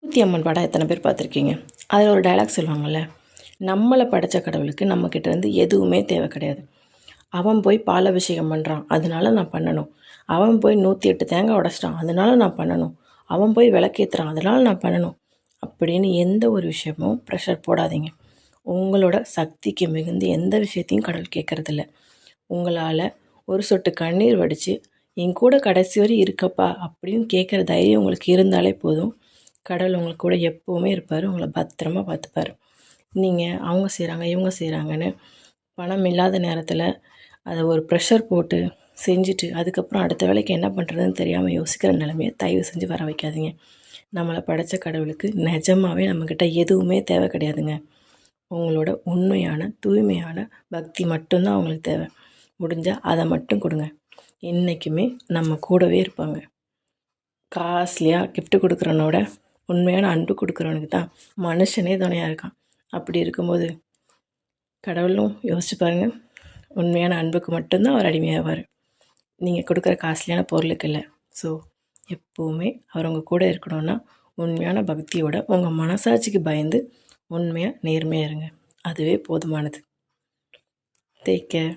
மூர்த்தி அம்மன் படம் எத்தனை பேர் பார்த்துருக்கீங்க? அதில் ஒரு டயலாக் சொல்லுவாங்கள்ல, நம்மளை படைத்த கடவுளுக்கு நம்மக்கிட்ட இருந்து எதுவுமே தேவை கிடையாது. அவன் போய் பாலாபிஷேகம் பண்ணுறான், அதனால நான் பண்ணணும். அவன் போய் 108 தேங்காய் உடச்சிட்டான், அதனால நான் பண்ணணும். அவன் போய் விளக்கேற்றுறான், அதனால நான் பண்ணணும். அப்படின்னு எந்த ஒரு விஷயமும் ப்ரெஷர் போடாதீங்க. உங்களோட சக்திக்கு மிகுந்து எந்த விஷயத்தையும் கடவுள் கேட்குறதில்ல. உங்களால் ஒரு சொட்டு கண்ணீர் வடித்து என் கூட கடைசி வரை இருக்கப்பா அப்படின்னு கேட்குற தைரியம் உங்களுக்கு இருந்தாலே போதும். கடவுள் உங்களுக்கு கூட எப்போவுமே இருப்பார், உங்களை பத்திரமா பார்த்துப்பார். நீங்கள் அவங்க செய்கிறாங்க இவங்க செய்கிறாங்கன்னு பணம் இல்லாத நேரத்தில் அதை ஒரு ப்ரெஷர் போட்டு செஞ்சுட்டு அதுக்கப்புறம் அடுத்த வேலைக்கு என்ன பண்ணுறதுன்னு தெரியாமல் யோசிக்கிற நிலைமையை தயவு செஞ்சு வர வைக்காதீங்க. நம்மளை படைத்த கடவுளுக்கு நிஜமாகவே நம்மக்கிட்ட எதுவுமே தேவை கிடையாதுங்க. உங்களோட உண்மையான தூய்மையான பக்தி மட்டும்தான் அவங்களுக்கு தேவை. முடிஞ்சால் அதை மட்டும் கொடுங்க. என்றைக்குமே நம்ம கூடவே இருப்பாங்க. காஸ்ட்லியாக கிஃப்ட் கொடுக்குறவனோட உண்மையான அன்பு கொடுக்குறவனுக்கு தான் மனுஷனே துணையாக இருக்கான். அப்படி இருக்கும்போது கடவுளும் யோசிச்சு பாருங்கள், உண்மையான அன்புக்கு மட்டும்தான் அவர் அடிமையாவார். நீங்கள் கொடுக்குற காஸ்ட்லியான பொருளுக்கு இல்லை. ஸோ எப்போவுமே அவர் உங்கள் கூட இருக்கணும்னா உண்மையான பக்தியோட உங்கள் மனசாட்சிக்கு பயந்து உண்மையாக நேர்மையாக இருங்க. அதுவே போதுமானது. Take care.